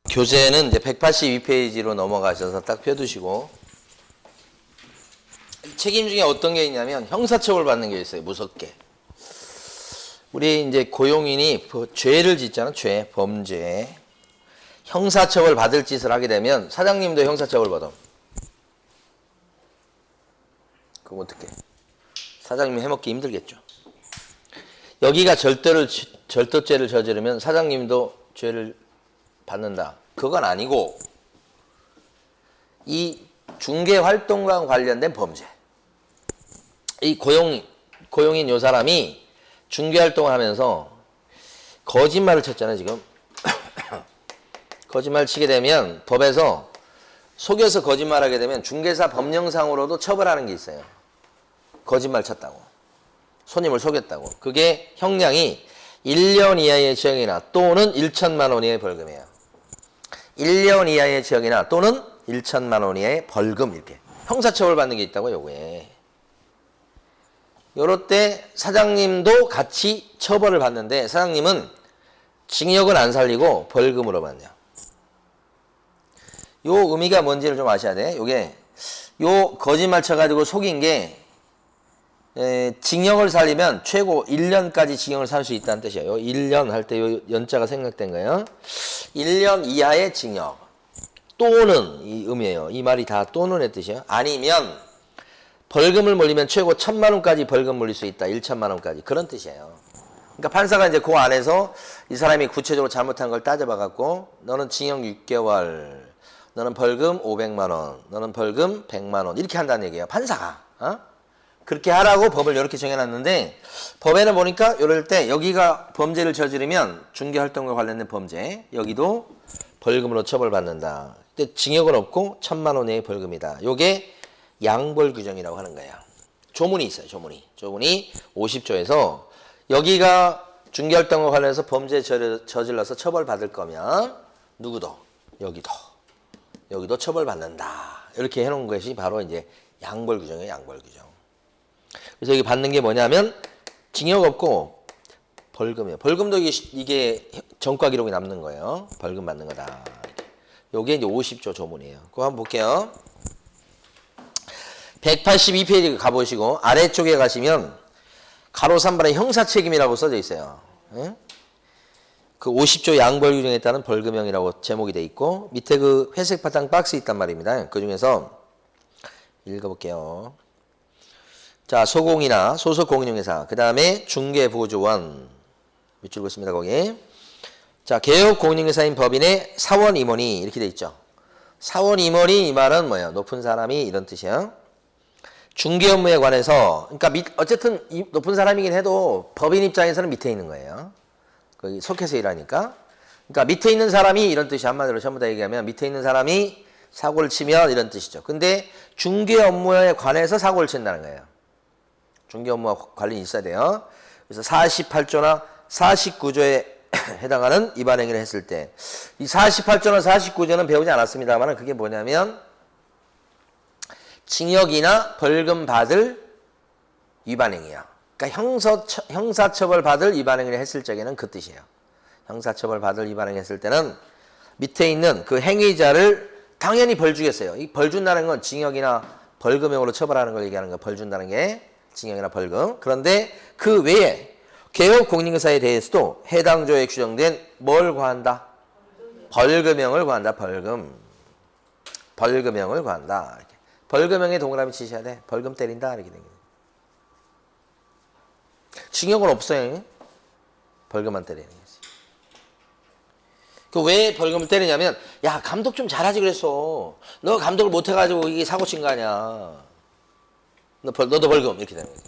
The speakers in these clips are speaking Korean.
교재는 이제 182페이지로 넘어가셔서 딱 펴두시고, 책임 중에 어떤 게 있냐면 형사처벌 받는 게 있어요. 무섭게. 우리 이제 고용인이 죄를 짓잖아. 죄, 범죄. 형사처벌 받을 짓을 하게 되면 사장님도 형사처벌 받아. 그럼 어떡해? 사장님이 해먹기 힘들겠죠. 여기가 절도죄를 저지르면 사장님도 죄를 받는다. 그건 아니고 이 중개활동과 관련된 범죄. 이 고용인 요 사람이 중개활동을 하면서 거짓말을 쳤잖아요. 지금. 거짓말 치게 되면 법에서 속여서 거짓말하게 되면 중개사 법령상으로도 처벌하는 게 있어요. 거짓말 쳤다고. 손님을 속였다고. 그게 형량이 1년 이하의 징역이나 또는 1천만 원 이하의 벌금이에요. 1년 이하의 징역이나 또는 1천만 원 이하의 벌금 이렇게. 형사처벌 받는 게 있다고 요거에. 요럴 때 사장님도 같이 처벌을 받는데 사장님은 징역은 안 살리고 벌금으로 받냐. 요 의미가 뭔지를 좀 아셔야 돼. 요게 요 거짓말 쳐가지고 속인 게 징역을 살리면 최고 1년까지 징역을 살 수 있다는 뜻이에요. 1년 할 때 요 연자가 생략된 거예요. 1년 이하의 징역 또는 이 의미예요. 이 말이 다 또는의 뜻이에요. 아니면 벌금을 물리면 최고 1,000만 원까지 벌금 물릴 수 있다. 1천만 원까지 그런 뜻이에요. 그러니까 판사가 이제 그 안에서 이 사람이 구체적으로 잘못한 걸 따져봐 갖고 너는 징역 6개월, 너는 벌금 500만 원, 너는 벌금 100만 원 이렇게 한다는 얘기예요. 판사가. 그렇게 하라고 법을 이렇게 정해놨는데 법에는 보니까 이럴 때 여기가 범죄를 저지르면 중개활동과 관련된 범죄 여기도 벌금으로 처벌받는다. 근데 징역은 없고 1,000만 원 이하의 벌금이다. 요게 양벌 규정이라고 하는 거예요. 조문이 있어요. 조문이 50조에서 여기가 중개활동과 관련해서 범죄 저질러서 처벌받을 거면 누구도 여기도 처벌받는다. 이렇게 해놓은 것이 바로 이제 양벌 규정이에요. 양벌 규정. 그래서 여기 받는 게 뭐냐면 징역 없고 벌금이에요. 벌금도 이게 전과 기록이 남는 거예요. 벌금 받는 거다. 요게 이제 50조 조문이에요. 그거 한번 볼게요. 182페이지 가보시고 아래쪽에 가시면 가로 3번에 형사책임이라고 써져 있어요. 그 50조 양벌 규정에 따른 벌금형이라고 제목이 돼 있고 밑에 그 회색 바탕 박스 있단 말입니다. 그 중에서 읽어볼게요. 자, 소공이나 소속 공인중개사, 그 다음에 중개보조원 밑줄 긋습니다. 거기. 자, 개업 공인중개사인 법인의 사원 임원이 이렇게 돼 있죠. 사원 임원이 이 말은 뭐예요? 높은 사람이 이런 뜻이에요. 중개 업무에 관해서 그러니까 어쨌든 높은 사람이긴 해도 법인 입장에서는 밑에 있는 거예요. 거기 속해서 일하니까. 그러니까 밑에 있는 사람이 이런 뜻이 한마디로 전부 다 얘기하면 밑에 있는 사람이 사고를 치면 이런 뜻이죠. 근데 중개 업무에 관해서 사고를 친다는 거예요. 중개 업무와 관련이 있어야 돼요. 그래서 48조나 49조에 해당하는 위반 행위를 했을 때 이 48조나 49조는 배우지 않았습니다만 그게 뭐냐면 징역이나 벌금 받을 위반 행위야. 그러니까 형사처벌 받을 위반 행위를 했을 적에는 그 뜻이에요. 형사처벌 받을 위반 행위 했을 때는 밑에 있는 그 행위자를 당연히 벌 주겠어요. 이 벌 준다는 건 징역이나 벌금형으로 처벌하는 걸 얘기하는 거예요. 벌 준다는 게 징역이나 벌금. 그런데 그 외에 개업 공인중개사에 대해서도 해당 조에 규정된 뭘 구한다? 벌금형을 구한다. 벌금형을 구한다. 이렇게. 벌금형에 동그라미 치셔야 돼. 벌금 때린다. 이렇게 된 거예요. 징역은 없어요. 벌금만 때리는 거지. 그 왜 벌금을 때리냐면 야 감독 좀 잘하지 그랬어. 너 감독을 못해가지고 이게 사고 친 거 아니야. 너도 벌금 이렇게 되는 거지.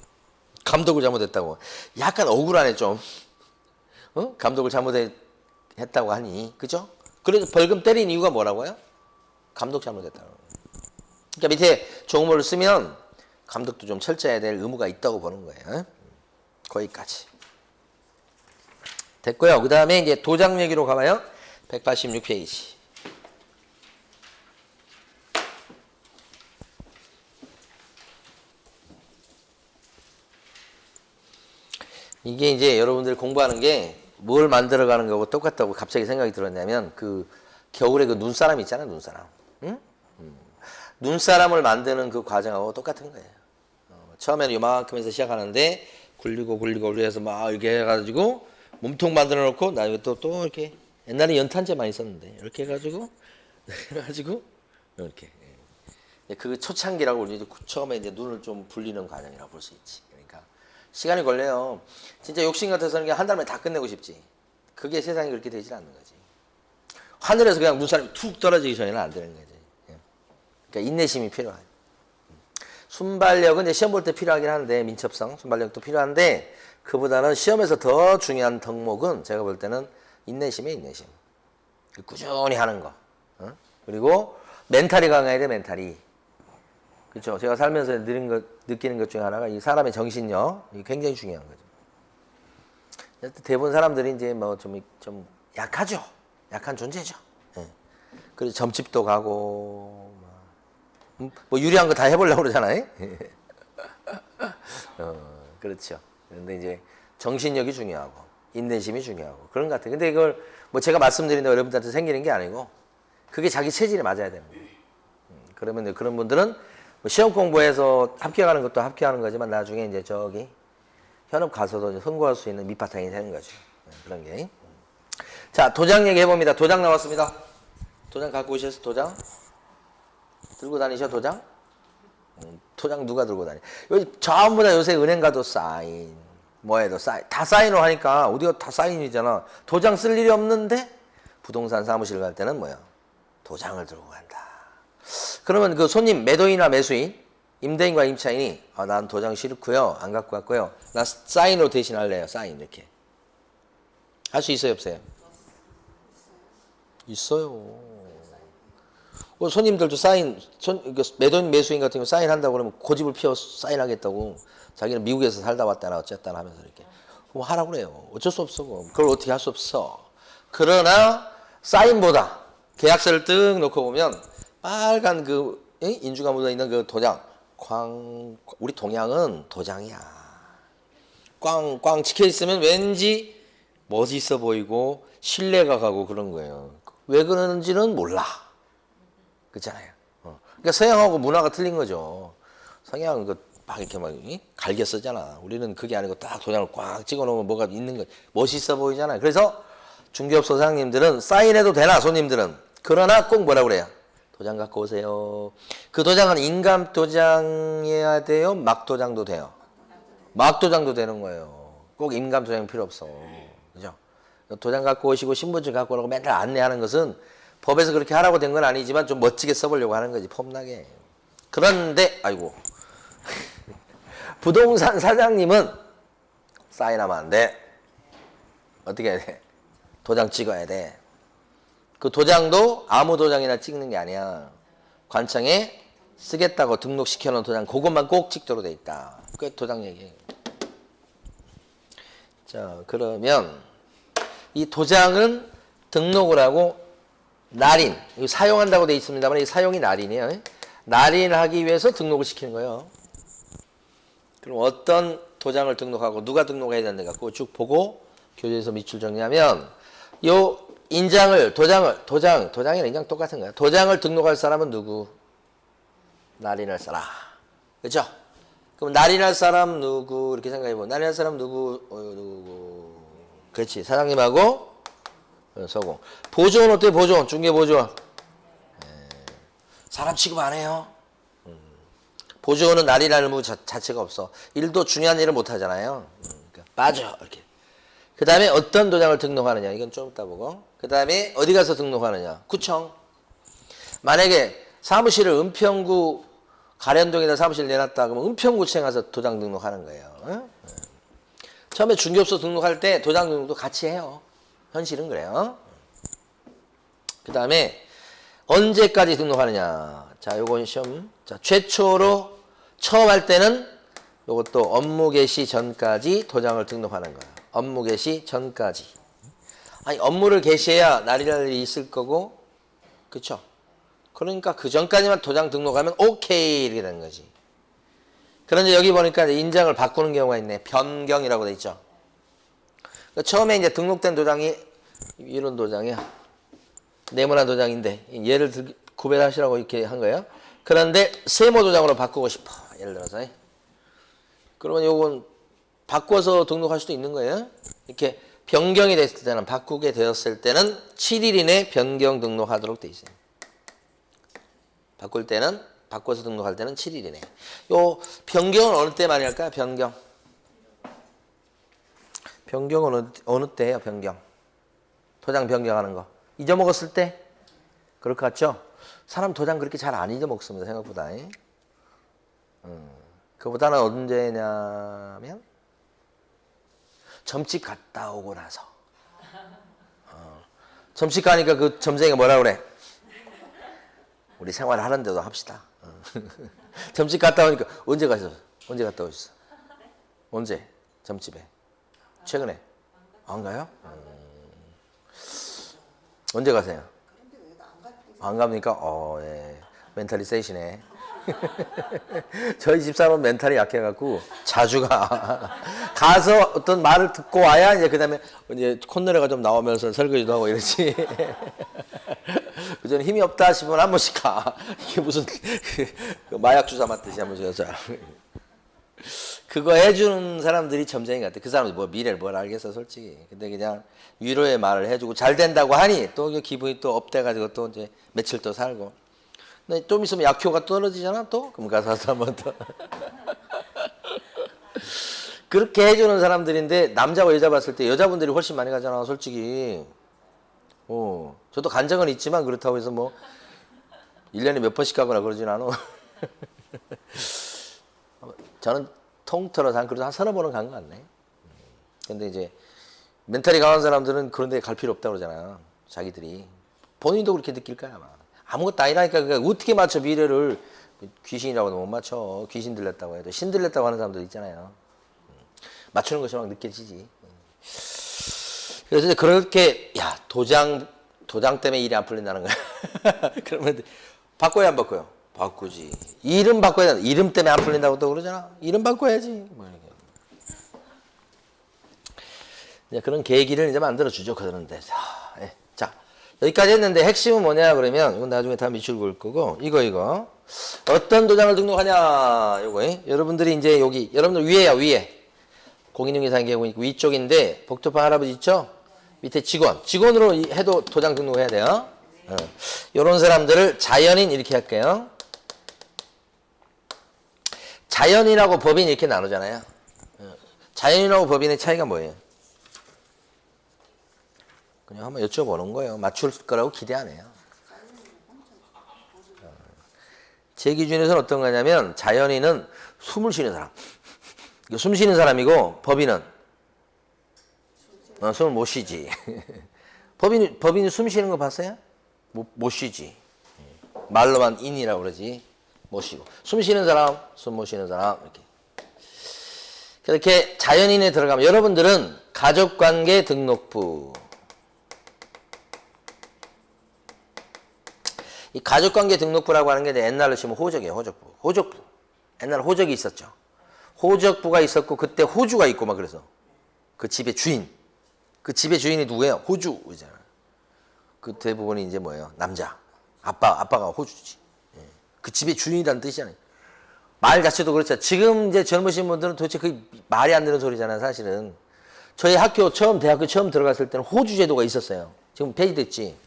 감독을 잘못했다고. 약간 억울하네 좀. 감독을 잘못했다고 하니 그죠? 그래서 벌금 때린 이유가 뭐라고요? 감독 잘못했다고. 그러니까 밑에 종목을 쓰면 감독도 좀 철저해야 될 의무가 있다고 보는 거예요. 거기까지. 됐고요. 그 다음에 이제 도장 얘기로 가봐요. 186페이지. 이게 이제 여러분들 공부하는 게 뭘 만들어가는 거고 똑같다고 갑자기 생각이 들었냐면 그 겨울에 그 눈사람 있잖아, 눈사람. 응? 눈사람을 만드는 그 과정하고 똑같은 거예요. 처음에는 요만큼에서 시작하는데 굴리고 해서 막 이렇게 해가지고 몸통 만들어 놓고 나중에 또 이렇게 옛날에 연탄재 많이 썼는데 이렇게 해가지고 이렇게 그 초창기라고 우리 처음에 이제 눈을 좀 불리는 과정이라고 볼 수 있지. 그러니까 시간이 걸려요. 진짜 욕심 같아서는 그냥 한 달만에 다 끝내고 싶지. 그게 세상이 그렇게 되질 않는 거지. 하늘에서 그냥 눈사람이 툭 떨어지기 전에는 안 되는 거지. 그러니까 인내심이 필요하죠. 순발력은 이제 시험 볼 때 필요하긴 한데 민첩성, 순발력도 필요한데 그보다는 시험에서 더 중요한 덕목은 제가 볼 때는 인내심이에요, 인내심. 꾸준히 하는 거. 그리고 멘탈이 강해야 돼, 멘탈이. 그렇죠. 제가 살면서 느끼는 것 중에 하나가 이 사람의 정신력, 이게 굉장히 중요한 거죠. 대부분 사람들이 이제 뭐 좀 약하죠. 약한 존재죠. 그래서 점집도 가고 뭐 유리한 거 다 해보려고 그러잖아요. 그렇죠. 그런데 이제 정신력이 중요하고 인내심이 중요하고 그런 것 같아요. 근데 이걸 뭐 제가 말씀드린다고 여러분들한테 생기는 게 아니고 그게 자기 체질에 맞아야 되는 거예요. 그러면 그런 분들은 뭐 시험 공부해서 합격하는 것도 합격하는 거지만 나중에 이제 저기 현업 가서도 성공할 수 있는 밑바탕이 되는 거죠. 그런 게. 자, 도장 얘기 해봅니다. 도장 나왔습니다. 도장 갖고 오셨어요? 도장? 들고 다니셔, 도장? 도장 누가 들고 다니? 여기 전부 다 요새 은행 가도 사인, 뭐해도 사인, 다 사인을 하니까 어디가 다 사인이잖아. 도장 쓸 일이 없는데 부동산 사무실 갈 때는 뭐야? 도장을 들고 간다. 그러면 그 손님, 매도인이나 매수인, 임대인과 임차인이 난 도장 싫고요, 안 갖고 갔고요. 나 사인으로 대신할래요. 사인 이렇게. 할 수 있어요, 없어요? 있어요. 손님들도 사인, 매도인, 매수인 같은 경우 사인한다고 그러면 고집을 피워 사인하겠다고. 자기는 미국에서 살다 왔다나 어쨌다나 하면서 이렇게. 그럼 하라고 그래요. 어쩔 수 없어. 그걸 어떻게 할 수 없어. 그러나 사인보다 계약서를 뜩 놓고 보면 빨간 그 인주가 묻어있는 그 도장. 우리 동양은 도장이야. 꽝꽝 찍혀있으면 왠지 멋있어 보이고 신뢰가 가고 그런 거예요. 왜 그러는지는 몰라. 그렇잖아요. 그러니까 서양하고 문화가 틀린 거죠. 서양은 막 이렇게 막 갈겨 쓰잖아. 우리는 그게 아니고 딱 도장을 꽉 찍어 놓으면 뭐가 있는 거 멋있어 보이잖아요. 그래서 중개업 소장님들은 사인해도 되나 손님들은. 그러나 꼭 뭐라 그래요? 도장 갖고 오세요. 그 도장은 인감 도장이어야 돼요? 막 도장도 돼요? 막 도장도 되는 거예요. 꼭 인감 도장 필요 없어. 그죠? 도장 갖고 오시고 신분증 갖고 오라고 맨날 안내하는 것은 법에서 그렇게 하라고 된 건 아니지만 좀 멋지게 써보려고 하는 거지, 폼나게. 그런데 아이고 부동산 사장님은 사인하면 안 돼. 어떻게 해야 돼? 도장 찍어야 돼. 그 도장도 아무 도장이나 찍는 게 아니야. 관청에 쓰겠다고 등록시켜놓은 도장 그것만 꼭 찍도록 돼 있다. 그게 도장 얘기예요. 자, 그러면 이 도장은 등록을 하고 날인, 이거 사용한다고 돼 있습니다만 이 사용이 날인이에요. 날인하기 위해서 등록을 시키는 거예요. 그럼 어떤 도장을 등록하고 누가 등록해야 되는가 그거 쭉 보고 교재에서 밑줄 정리하면 요 인장을 도장이랑 인장 똑같은 거야. 도장을 등록할 사람은 누구? 날인할 사람. 그렇죠? 그럼 날인할 사람 누구? 이렇게 생각해 보면 날인할 사람 누구? 그렇지. 사장님하고 서공. 보조원 어때요? 보조원. 중개 보조원. 사람 취급 안 해요. 보조원은 날인할 의무 자체가 없어. 일도 중요한 일을 못 하잖아요. 그러니까 빠져. 이렇게. 그 다음에 어떤 도장을 등록하느냐. 이건 좀 이따 보고. 그 다음에 어디 가서 등록하느냐. 구청. 만약에 사무실을 은평구 가련동에다 사무실 내놨다 그러면 은평구청에 가서 도장 등록하는 거예요. 처음에 중개업소 등록할 때 도장 등록도 같이 해요. 현실은 그래요. 그 다음에 언제까지 등록하느냐. 자, 요건 시험. 자, 최초로 처음 할 때는 요것도 업무 개시 전까지 도장을 등록하는 거야. 업무 개시 전까지. 아니, 업무를 개시해야 날이 있을 거고, 그쵸? 그러니까 그 전까지만 도장 등록하면 오케이 이렇게 되는 거지. 그런데 여기 보니까 인장을 바꾸는 경우가 있네. 변경이라고 돼 있죠. 그러니까 처음에 이제 등록된 도장이 이런 도장이야. 네모난 도장인데 얘를 구별하시라고 이렇게 한 거예요. 그런데 세모 도장으로 바꾸고 싶어. 예를 들어서. 그러면 요건 바꿔서 등록할 수도 있는 거예요. 이렇게 변경이 됐을 때는, 바꾸게 되었을 때는 7일 이내 변경 등록하도록 돼 있어요. 바꿀 때는, 바꿔서 등록할 때는 7일 이내. 요 변경은 어느 때 많이 할까요? 변경은 어느 때예요? 변경. 도장 변경하는 거. 잊어먹었을 때? 그럴 것 같죠? 사람 도장 그렇게 잘 안 잊어먹습니다. 생각보다. 그보다는 언제냐면 점집 갔다 오고 나서. 점집 가니까 그 점쟁이가 뭐라 그래? 우리 생활하는데도 합시다. 점집 갔다 오니까 언제 갔다 오셨어? 언제? 점집에? 최근에? 안 가요? 언제 가세요? 안 갑니까? 예. 멘탈이 세시네. 저희 집사람은 멘탈이 약해갖고 자주 가. 가서 어떤 말을 듣고 와야 이제 그다음에 이제 콧노래가 좀 나오면서 설거지도 하고 이러지. 그전 힘이 없다 싶으면 한 번씩 가. 이게 무슨 마약 주사 맞듯이 한 번씩 가서. 그거 해주는 사람들이 점쟁이 같아. 그 사람들 뭐 미래를 뭘 알겠어, 솔직히. 근데 그냥 위로의 말을 해주고 잘 된다고 하니 또 기분이 또 업돼가지고 또 이제 며칠 또 살고. 근데 좀 있으면 약효가 떨어지잖아, 또? 그럼 가서 한번 더. 그렇게 해주는 사람들인데 남자와 여자 봤을 때 여자분들이 훨씬 많이 가잖아, 솔직히. 저도 간 적은 있지만 그렇다고 해서 뭐 1년에 몇 번씩 가거나 그러진 않아. 저는 통틀어서 그래도 한 서너 번은 간 것 같네. 근데 이제 멘탈이 강한 사람들은 그런 데 갈 필요 없다고 그러잖아요. 자기들이. 본인도 그렇게 느낄 거야, 아마. 아무것도 아니라니까. 그러니까 어떻게 맞춰, 미래를. 귀신이라고도 못 맞춰. 귀신 들렸다고 해도. 신 들렸다고 하는 사람들 있잖아요. 맞추는 것이 막 느껴지지. 그래서 이제 그렇게, 야, 도장 때문에 일이 안 풀린다는 거야. 그러면 바꿔야 안 바꿔요? 바꾸지. 이름 바꿔야 돼. 이름 때문에 안 풀린다고 또 그러잖아. 이름 바꿔야지. 뭐 이렇게. 이제 그런 계기를 이제 만들어주죠. 그러는데. 자, 여기까지 했는데 핵심은 뭐냐 그러면 이건 나중에 다 밑줄 그을 거고 이거. 어떤 도장을 등록하냐 요거. 여러분들이 이제 여기 여러분들 위에야 위에. 공인중개사계획 위쪽인데 복도파 할아버지 있죠? 밑에 직원으로 해도 도장 등록해야 돼요. 이런 사람들을 자연인 이렇게 할게요. 자연인하고 법인 이렇게 나누잖아요. 자연인하고 법인의 차이가 뭐예요? 그냥 한번 여쭤보는 거예요. 맞출 거라고 기대 안 해요. 제 기준에서는 어떤 거냐면 자연인은 숨을 쉬는 사람. 숨 쉬는 사람이고 법인은 숨을 못 쉬지. 법인이 숨 쉬는 거 봤어요? 못 쉬지. 말로만 인이라고 그러지. 못 쉬고. 숨 쉬는 사람, 숨 못 쉬는 사람 이렇게. 그렇게 자연인에 들어가면 여러분들은 가족관계 등록부. 이 가족관계 등록부라고 하는 게 옛날로 치면 호적이에요. 호적부. 옛날에 호적이 있었죠. 호적부가 있었고 그때 호주가 있고 막 그래서 그 집의 주인. 그 집의 주인이 누구예요? 호주잖아. 그 대부분이 이제 뭐예요? 남자. 아빠가 호주지. 그 집의 주인이라는 뜻이잖아요. 말 자체도 그렇죠. 지금 이제 젊으신 분들은 도대체 그 말이 안 되는 소리잖아요, 사실은. 저희 대학교 처음 들어갔을 때는 호주 제도가 있었어요. 지금 폐지됐지.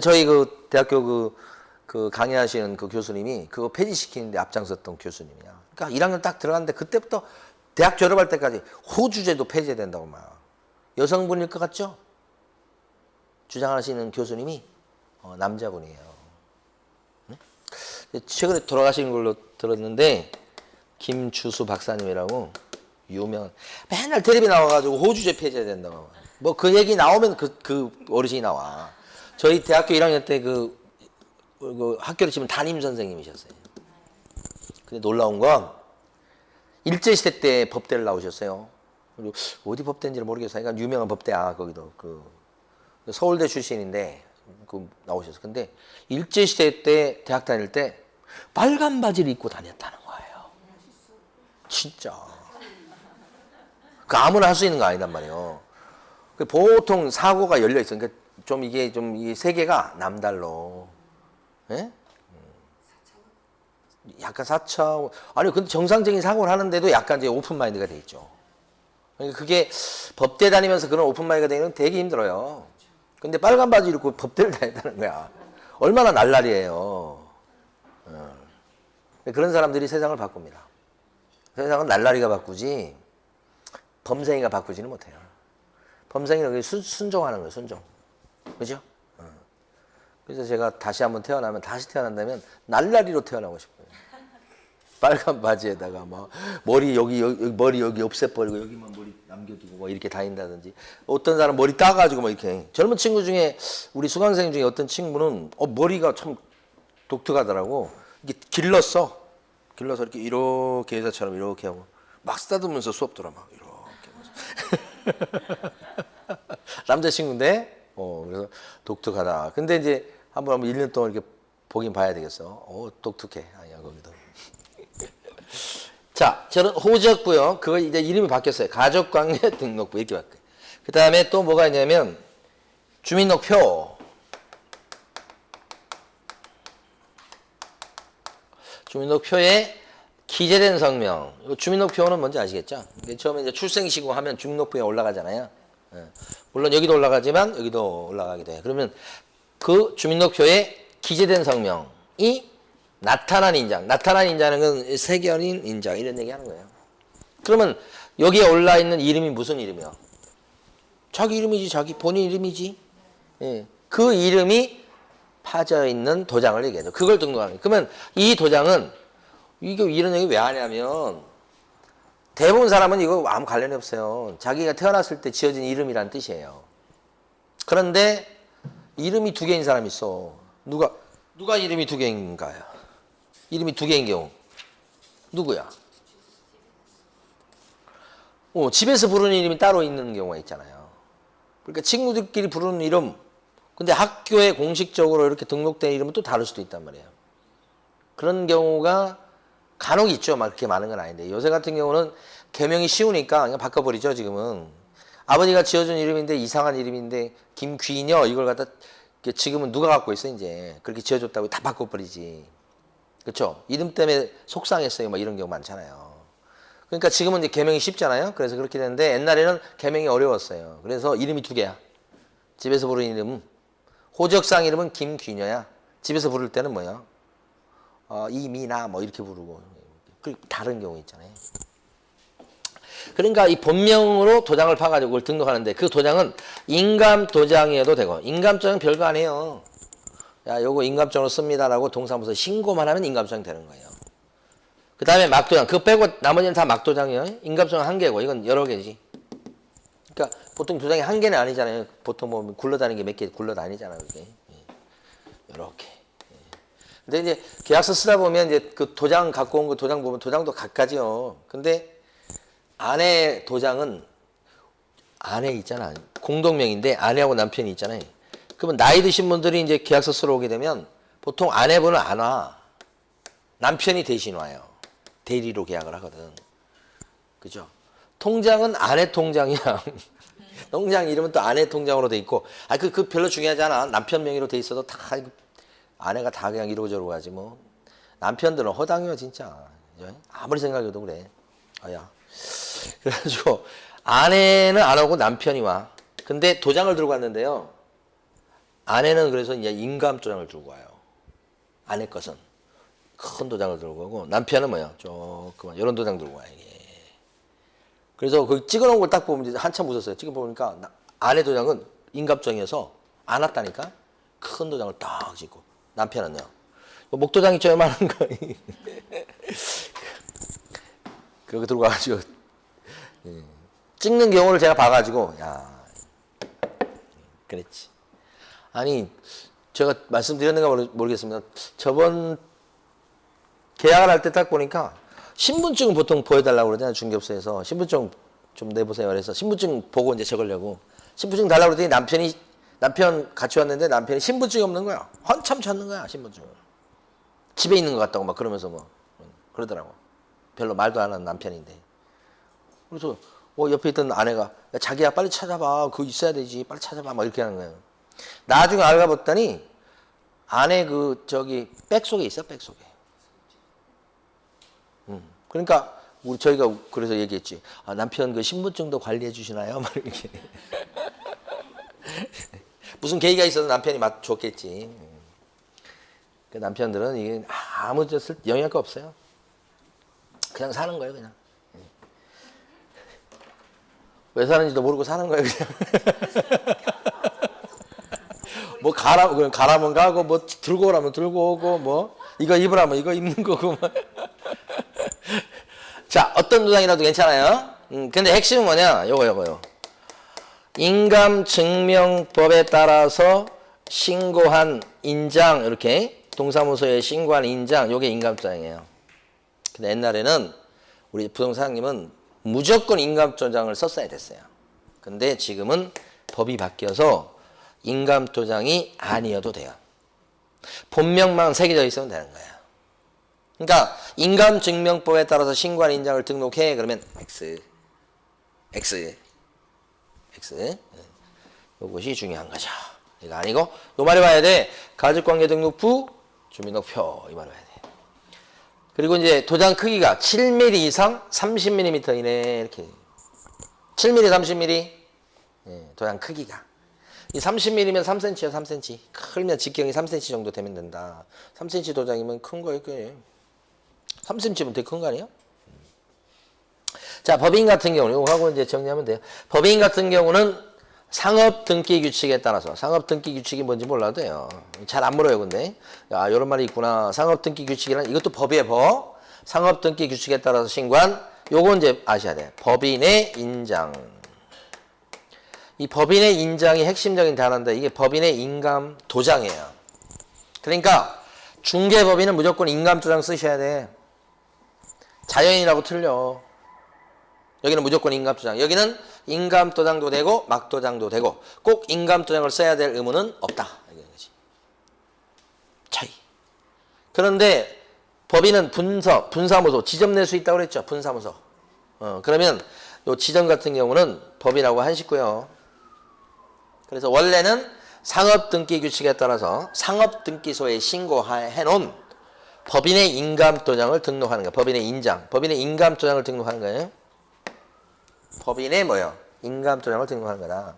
저희 그 대학교 그 강의하시는 그 교수님이 그거 폐지시키는데 앞장섰던 교수님이야. 그러니까 1학년 딱 들어갔는데 그때부터 대학 졸업할 때까지 호주 제도 폐지된다고 막. 여성분일 것 같죠? 주장하시는 교수님이 남자분이에요. 최근에 돌아가신 걸로 들었는데 김주수 박사님이라고 유명 맨날 텔레비 나와가지고 호주제 폐지된다고 뭐 그 얘기 나오면 그 어르신이 나와. 저희 대학교 1학년 때 그 학교를 치면 담임 선생님이셨어요. 근데 놀라운 건 일제시대 때 법대를 나오셨어요. 그리고 어디 법대인지는 모르겠어요. 그러니까 유명한 법대야 거기도 서울대 출신인데 나오셨어요. 근데 일제시대 때 대학 다닐 때 빨간 바지를 입고 다녔다는 거예요. 진짜. 그 아무나 할 수 있는 거 아니단 말이에요. 보통 사고가 열려 있어. 그러니까 좀 이게 좀 이 세계가 남달로. 예? 약간 사차 아니 근데 정상적인 사고를 하는데도 약간 이제 오픈 마인드가 돼 있죠. 그러니까 그게 법대 다니면서 그런 오픈 마인드가 되는 건 되게 힘들어요. 근데 빨간 바지 입고 법대를 다닌다는 거야. 얼마나 날라리예요. 그런 사람들이 세상을 바꿉니다. 세상은 날라리가 바꾸지 범생이가 바꾸지는 못해요. 범생이는 순종하는 거예요. 순종. 그죠? 그래서 제가 다시 한번 태어나면 다시 태어난다면 날라리로 태어나고 싶어요. 빨간 바지에다가 막 머리 여기 없애버리고 여기만 머리 남겨두고 뭐 이렇게 다닌다든지 어떤 사람 머리 따가지고 뭐 이렇게 젊은 친구 중에 우리 수강생 중에 어떤 친구는 머리가 참 독특하더라고. 이게 길렀어 이렇게 여자처럼 이렇게 하고 막 쓰다듬으면서 수업 들어 막 이렇게 남자친구인데 그래서 독특하다. 근데 이제 한번 1년 동안 이렇게 보긴 봐야 되겠어. 독특해. 아니야 거기도. 자, 저는 호적부요. 그거 이제 이름이 바뀌었어요. 가족관계 등록부 이렇게 바뀌어요. 그 다음에 또 뭐가 있냐면 주민등록표. 주민등록표에 기재된 성명. 주민등록표는 뭔지 아시겠죠? 처음에 이제 출생시고 하면 주민등록부에 올라가잖아요. 물론 여기도 올라가지만 여기도 올라가게 돼요. 그러면 그 주민등록표에 기재된 성명이 나타난 인장. 나타난 인장은 건 세견인 인장 이런 얘기 하는 거예요. 그러면 여기에 올라 있는 이름이 무슨 이름이요? 자기 이름이지. 자기 본인 이름이지. 예. 그 이름이 파져 있는 도장을 얘기하죠. 그걸 등록하는 거예요. 그러면 이 도장은 이거 이런 얘기 왜 하냐면 대부분 사람은 이거 아무 관련이 없어요. 자기가 태어났을 때 지어진 이름이란 뜻이에요. 그런데 이름이 두 개인 사람이 있어. 누가 이름이 두 개인가요? 이름이 두 개인 경우 누구야? 집에서 부르는 이름이 따로 있는 경우가 있잖아요. 그러니까 친구들끼리 부르는 이름, 근데 학교에 공식적으로 이렇게 등록된 이름은 또 다를 수도 있단 말이에요. 그런 경우가 간혹 있죠. 막 그렇게 많은 건 아닌데 요새 같은 경우는 개명이 쉬우니까 그냥 바꿔버리죠. 지금은 아버지가 지어준 이름인데 이상한 이름인데 김귀녀 이걸 갖다 지금은 누가 갖고 있어 이제 그렇게 지어줬다고 다 바꿔버리지. 그렇죠? 이름 때문에 속상했어요. 막 이런 경우 많잖아요. 그러니까 지금은 이제 개명이 쉽잖아요. 그래서 그렇게 되는데 옛날에는 개명이 어려웠어요. 그래서 이름이 두 개야. 집에서 부르는 이름은 호적상 이름은 김귀녀야. 집에서 부를 때는 뭐야? 이미나 뭐 이렇게 부르고 다른 경우 있잖아요. 그러니까 이 본명으로 도장을 파가지고 그걸 등록하는데 그 도장은 인감 도장이어도 되고 인감장은 별거 아니에요. 야, 요거 인감장으로 씁니다라고 동사무소 신고만 하면 인감장 되는 거예요. 그 다음에 막도장. 그거 빼고 나머지는 다 막도장이에요. 인감장은 한 개고 이건 여러 개지. 그러니까 보통 도장이 한 개는 아니잖아요. 보통 뭐 굴러다니는 게 몇 개 굴러다니잖아요. 그게. 이렇게. 근데 이제 계약서 쓰다 보면 이제 그 도장 갖고 온 거 도장 보면 도장도 각가지요. 근데 아내 도장은 아내 있잖아. 공동명인데 아내하고 남편이 있잖아요. 그러면 나이 드신 분들이 이제 계약서 쓰러 오게 되면 보통 아내분은 안 와. 남편이 대신 와요. 대리로 계약을 하거든. 그죠? 통장은 아내 통장이야. 통장 이름은 또 아내 통장으로 돼 있고, 그 별로 중요하지 않아. 남편 명의로 돼 있어도 다 아내가 다 그냥 이러고 저러고 하지 뭐. 남편들은 허당이요 진짜. 아무리 생각해도 그래. 야. 그래가지고 아내는 안 오고 남편이 와. 근데 도장을 들고 왔는데요. 아내는 그래서 이제 인감 도장을 들고 와요. 아내 것은 큰 도장을 들고 오고 남편은 뭐야? 조그만 이런 도장 들고 와요. 그래서 그 찍어놓은 걸 딱 보면 이제 한참 웃었어요. 찍어보니까 아내 도장은 인감장이어서 안 왔다니까. 큰 도장을 딱 찍고 남편은요. 목도장 있죠? 요만한 거. 그거 들고 와가지고 찍는 경우를 제가 봐가지고 야 그랬지. 아니 제가 말씀드렸는가 모르겠습니다. 저번 계약을 할 때 딱 보니까 신분증은 보통 보여달라고 그러잖아요. 중개업소에서 신분증 좀 내보세요. 그래서 신분증 보고 이제 적으려고 신분증 달라고 그랬더니 남편 같이 왔는데 남편이 신분증이 없는 거야. 한참 찾는 거야 신분증을. 집에 있는 것 같다고 막 그러면서 뭐 그러더라고. 별로 말도 안 하는 남편인데. 그래서 옆에 있던 아내가 야, 자기야 빨리 찾아봐. 그거 있어야 되지. 빨리 찾아봐. 막 이렇게 하는 거예요. 나중에 알아봤더니 안에 그 저기 백 속에 있어, 백 속에. 그러니까 저희가 그래서 얘기했지. 아, 남편 그 신분증도 관리해 주시나요? 막 이렇게. 무슨 계기가 있어서 남편이 줬겠지. 그 남편들은 이게 아무 영향가 없어요. 그냥 사는 거예요, 그냥. 왜 사는지도 모르고 사는 거예요, 그냥. 뭐 가라면 가고, 뭐 들고 오라면 들고 오고, 뭐 이거 입으라면 이거 입는 거고. 뭐. 자, 어떤 도장이라도 괜찮아요. 근데 핵심은 뭐냐? 요거. 인감증명법에 따라서 신고한 인장, 이렇게 동사무소에 신고한 인장, 요게 인감도장이에요. 근데 옛날에는 우리 부동산님은 무조건 인감도장을 썼어야 됐어요. 근데 지금은 법이 바뀌어서 인감도장이 아니어도 돼요. 본명만 새겨져 있으면 되는 거예요. 그러니까 인감증명법에 따라서 신고한 인장을 등록해. 그러면 X. 이것이 중요한 거죠. 이거 아니고 요 말이 와야 돼. 가족관계등록부 주민등록표 이 말이 와야 돼. 그리고 이제 도장 크기가 7mm 이상 30mm 이내 이렇게 7mm 30mm 도장 크기가 이 30mm면 3cm야 3cm. 크면 직경이 3cm 정도 되면 된다. 3cm 도장이면 큰 거예요. 3cm면 되게 큰 거 아니에요? 자, 법인 같은 경우는 이거 하고 이제 정리하면 돼요. 법인 같은 경우는 상업 등기 규칙에 따라서 상업 등기 규칙이 뭔지 몰라도 돼요. 잘 안 물어요, 근데. 야, 이런 말이 있구나. 상업 등기 규칙이란 이것도 법이에요, 법. 상업 등기 규칙에 따라서 신고한 요거 이제 아셔야 돼. 법인의 인장. 이 법인의 인장이 핵심적인 단어인데 이게 법인의 인감 도장이에요. 그러니까 중개법인은 무조건 인감 도장 쓰셔야 돼. 자연인이라고 틀려. 여기는 무조건 인감도장. 여기는 인감도장도 되고 막도장도 되고 꼭 인감도장을 써야 될 의무는 없다. 이런 거지. 차이. 그런데 법인은 분사무소, 지점 낼 수 있다고 그랬죠. 분사무소. 그러면 요 지점 같은 경우는 법인하고 한 식구요. 그래서 원래는 상업등기 규칙에 따라서 상업등기소에 신고해 놓은 법인의 인감도장을 등록하는 거예요. 법인의 인장. 법인의 인감도장을 등록하는 거예요. 법인의 뭐요? 인감도장을 등록하는 거다.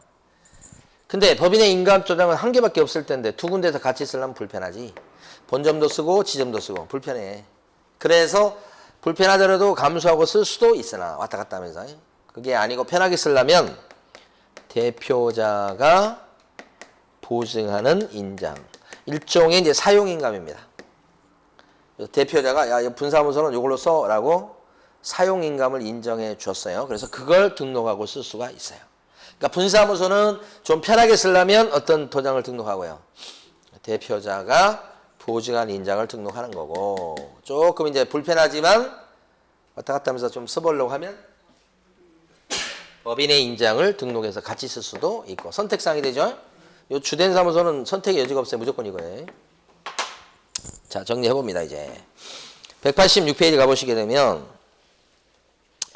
근데 법인의 인감도장은 한 개밖에 없을 텐데 두 군데서 같이 쓰려면 불편하지. 본점도 쓰고 지점도 쓰고 불편해. 그래서 불편하더라도 감수하고 쓸 수도 있으나 왔다 갔다 하면서. 그게 아니고 편하게 쓰려면 대표자가 보증하는 인장. 일종의 이제 사용인감입니다. 대표자가 야, 분사무소는 이걸로 써라고 사용인감을 인정해 줬어요. 그래서 그걸 등록하고 쓸 수가 있어요. 그러니까 분사무소는 좀 편하게 쓰려면 어떤 도장을 등록하고요. 대표자가 보증한 인장을 등록하는 거고 조금 이제 불편하지만 왔다 갔다 하면서 좀 써보려고 하면 법인의 인장을 등록해서 같이 쓸 수도 있고 선택사항이 되죠. 요 주된 사무소는 선택의 여지가 없어요. 무조건 이거예요. 자, 정리해봅니다. 이제 186페이지 가보시게 되면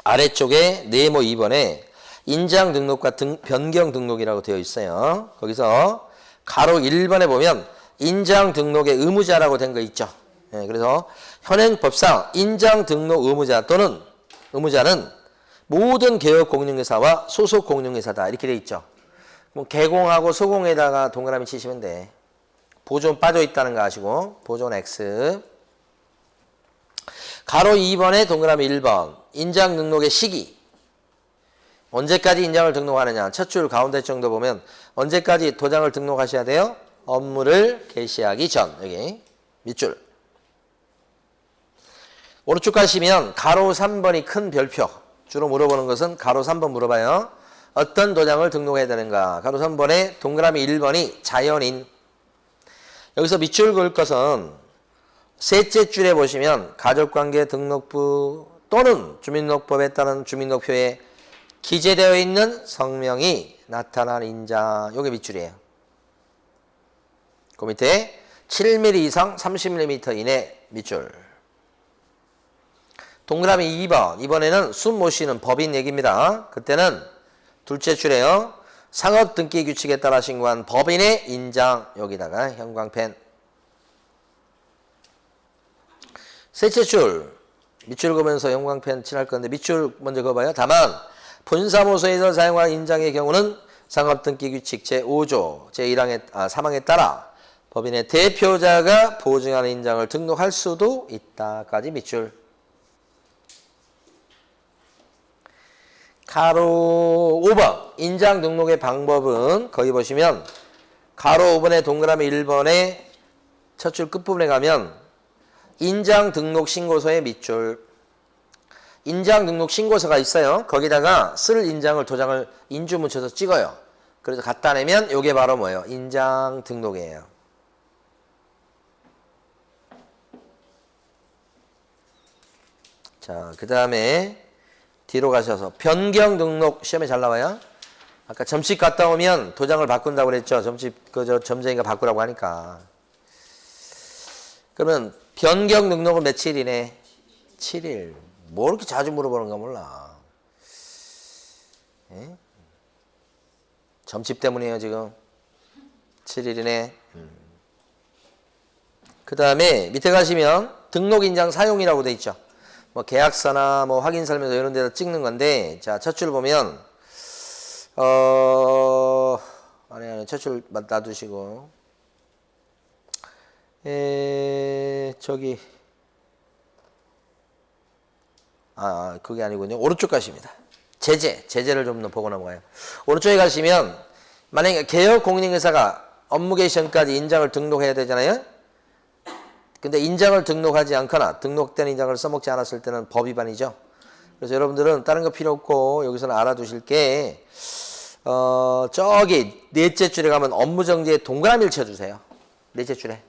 아래쪽에 네모 2번에 인장 등록과 변경 등록이라고 되어 있어요. 거기서 가로 1번에 보면 인장 등록의 의무자라고 된 거 있죠. 네, 그래서 현행법상 인장 등록 의무자 또는 의무자는 모든 개업 공인중개사와 소속 공인중개사다 이렇게 되어 있죠. 뭐 개공하고 소공에다가 동그라미 치시면 돼. 보존 빠져 있다는 거 아시고 보존 X. 가로 2번에 동그라미 1번 인장 등록의 시기 언제까지 인장을 등록하느냐 첫 줄 가운데 정도 보면 언제까지 도장을 등록하셔야 돼요? 업무를 개시하기 전 여기 밑줄 오른쪽 가시면 가로 3번이 큰 별표 주로 물어보는 것은 가로 3번 물어봐요. 어떤 도장을 등록해야 되는가 가로 3번에 동그라미 1번이 자연인 여기서 밑줄 그을 것은 셋째 줄에 보시면 가족관계 등록부 또는 주민등록법에 따른 주민등록표에 기재되어 있는 성명이 나타난 인장 요게 밑줄이에요. 그 밑에 7mm 이상 30mm 이내 밑줄 동그라미 2번 이번에는 숨 못 쉬는 법인 얘기입니다. 그때는 둘째 줄에요. 상업 등기 규칙에 따라 신고한 법인의 인장 여기다가 형광펜. 세채출 밑줄 그으면서 형광펜 칠할 건데 밑줄 먼저 그어봐요. 다만 본사무소에서 사용한 인장의 경우는 상업 등기 규칙 제5조 제1항에 3항에 따라 법인의 대표자가 보증하는 인장을 등록할 수도 있다까지 밑줄. 가로 5번 인장 등록의 방법은 거기 보시면 가로 5번에 동그라미 1번에 첫 줄 끝부분에 가면 인장 등록 신고서의 밑줄. 인장 등록 신고서가 있어요. 거기다가 쓸 인장을 도장을 인주 묻혀서 찍어요. 그래서 갖다 내면 이게 바로 뭐예요? 인장 등록이에요. 자, 그 다음에 뒤로 가셔서 변경 등록 시험에 잘 나와요. 아까 점집 갔다 오면 도장을 바꾼다고 그랬죠. 점집 점쟁이가 바꾸라고 하니까. 그러면 변경 등록은 며칠이네? 7일. 뭐 이렇게 자주 물어보는가 몰라. 에? 점집 때문이에요 지금. 7일이네. 그 다음에 밑에 가시면 등록 인장 사용이라고 돼 있죠. 뭐 계약서나 뭐 확인 설명서 이런 데다 찍는 건데, 자, 첫 줄 보면 아니 첫 줄 놔두시고 저기 그게 아니군요. 오른쪽 가십니다. 제재를 좀 더 보고 넘어가요. 오른쪽에 가시면 만약에 개업 공인중개사가 업무 개시 전까지 인장을 등록해야 되잖아요. 근데 인장을 등록하지 않거나 등록된 인장을 써먹지 않았을 때는 법 위반이죠. 그래서 여러분들은 다른 거 필요 없고 여기서는 알아두실 게 저기 넷째 줄에 가면 업무정지에 동그라미를 쳐주세요. 넷째 줄에.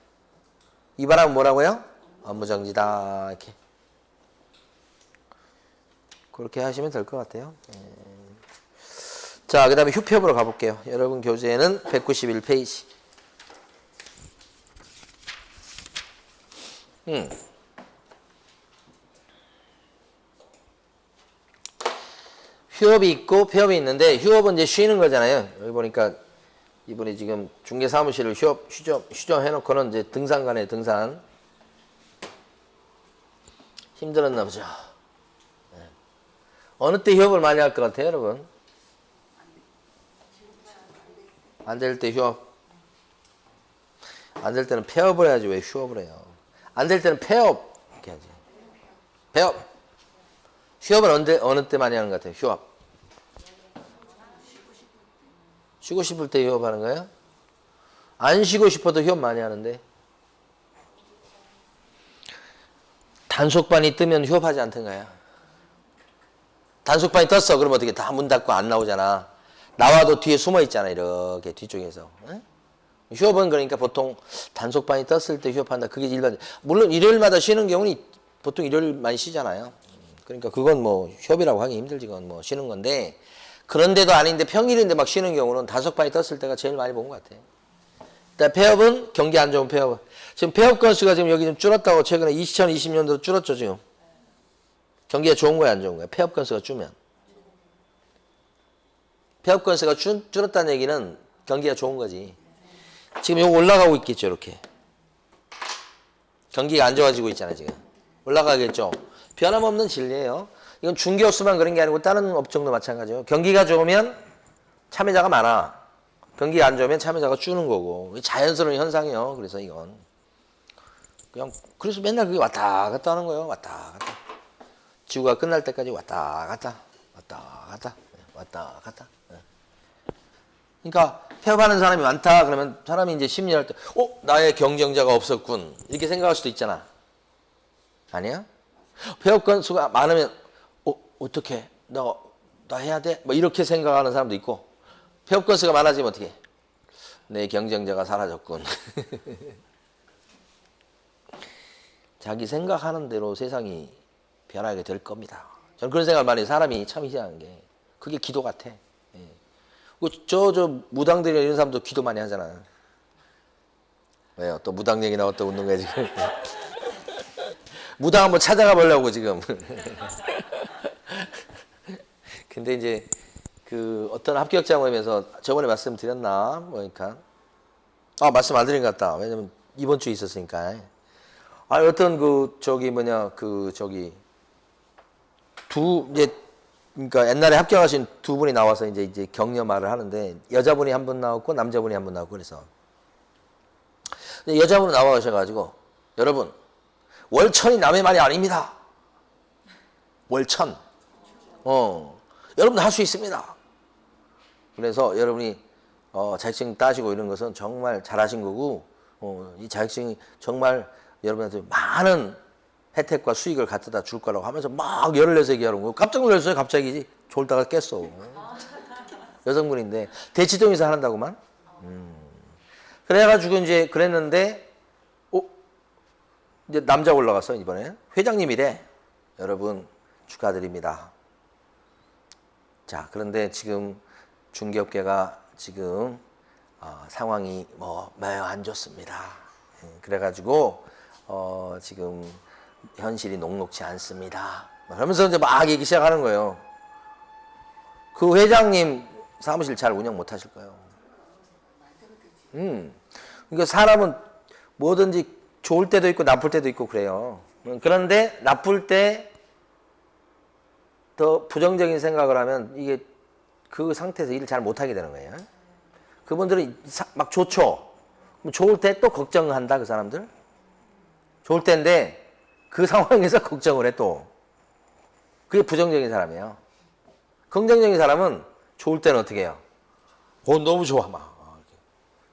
이 바람은 뭐라고요? 업무정지다. 이렇게. 그렇게 하시면 될 것 같아요. 자, 그 다음에 휴폐업으로 가볼게요. 여러분 교재에는 191페이지. 휴업이 있고 폐업이 있는데 휴업은 이제 쉬는 거잖아요. 여기 보니까 이분이 지금 중개사무실을 휴정해놓고는 이제 등산 가네, 등산. 힘들었나 보죠. 네. 어느 때 휴업을 많이 할 것 같아요, 여러분? 안 될 때 휴업. 안 될 때는 폐업을 해야지 왜 휴업을 해요? 안 될 때는 폐업 이렇게 하지. 폐업. 휴업은 어느 때 많이 하는 것 같아요? 휴업. 쉬고 싶을 때 휴업하는 거예요? 안 쉬고 싶어도 휴업 많이 하는데. 단속반이 뜨면 휴업하지 않던가요? 단속반이 떴어. 그러면 어떻게 다 문 닫고 안 나오잖아. 나와도 뒤에 숨어 있잖아. 이렇게 뒤쪽에서. 응? 휴업은 그러니까 보통 단속반이 떴을 때 휴업한다. 그게 일반. 물론 일요일마다 쉬는 경우는 보통 일요일 많이 쉬잖아요. 그러니까 그건 뭐 휴업이라고 하기 힘들지. 그건 뭐 쉬는 건데, 그런데도 아닌데 평일인데 막 쉬는 경우는 단속반이 떴을 때가 제일 많이 본 것 같아요. 일단 폐업은 경기 안 좋은 폐업은 지금 폐업 건수가 지금 여기 좀 줄었다고 최근에 2020년도 줄었죠 지금. 경기가 좋은 거야 안 좋은 거야? 폐업 건수가 줄면. 폐업 건수가 줄었다는 얘기는 경기가 좋은 거지. 지금 이거 올라가고 있겠죠 이렇게. 경기가 안 좋아지고 있잖아요 지금. 올라가겠죠. 변함없는 진리예요. 이건 중개업소만 그런 게 아니고 다른 업종도 마찬가지예요. 경기가 좋으면 참여자가 많아. 경기가 안 좋으면 참여자가 주는 거고. 자연스러운 현상이에요. 그래서 이건 그냥 그래서 맨날 그게 왔다 갔다 하는 거예요. 왔다 갔다. 지구가 끝날 때까지 왔다 갔다 왔다 갔다 왔다 갔다. 그러니까 폐업하는 사람이 많다 그러면 사람이 이제 심리할 때 나의 경쟁자가 없었군 이렇게 생각할 수도 있잖아. 아니야? 폐업 건수가 많으면 어떻게 나 해야 돼? 뭐 이렇게 생각하는 사람도 있고, 폐업 건수가 많아지면 어떻게? 내 경쟁자가 사라졌군. 자기 생각하는 대로 세상이 변하게 될 겁니다. 저는 그런 생각을 많이 해요. 사람이 참 희한한 게 그게 기도 같아. 저 무당들이나 이런 사람도 기도 많이 하잖아. 왜요? 또 무당 얘기 나왔다 웃는 거야 지금. 무당 한번 찾아가 보려고 지금. 근데 이제 그 어떤 합격자 모임에서 저번에 말씀드렸나? 그러니까 말씀 안 드린 것 같다. 왜냐면 이번 주에 있었으니까. 어떤 이제 그러니까 옛날에 합격하신 두 분이 나와서 이제 격려 말을 하는데 여자분이 한 분 나왔고 남자분이 한 분 나왔고 그래서 여자분이 나와셔가지고 여러분 월천이 남의 말이 아닙니다. 월천. 여러분 할 수 있습니다. 그래서 여러분이 자격증 따시고 이런 것은 정말 잘하신 거고 이 자격증이 정말 여러분한테 많은 혜택과 수익을 갖다 줄 거라고 하면서 막 열을 내서 얘기하는 거예요. 깜짝 놀랐어요. 갑자기 졸다가 깼어. 여성분인데 대치동에서 한다고만. 그래가지고 이제 그랬는데 이제 남자 올라갔어 이번에 회장님이래. 여러분 축하드립니다. 자 그런데 지금 중개업계가 지금 상황이 매우 안 좋습니다. 그래가지고 지금 현실이 녹록지 않습니다. 그러면서 이제 막 얘기 시작하는 거예요. 그 회장님 사무실 잘 운영 못 하실 거예요. 그러니까 사람은 뭐든지 좋을 때도 있고 나쁠 때도 있고 그래요. 그런데 나쁠 때 더 부정적인 생각을 하면 이게 그 상태에서 일을 잘 못하게 되는 거예요. 그분들은 막 좋죠. 좋을 때 또 걱정한다 그 사람들. 좋을 때인데 그 상황에서 걱정을 해 또. 그게 부정적인 사람이에요. 긍정적인 사람은 좋을 때는 어떻게 해요? 너무 좋아 막.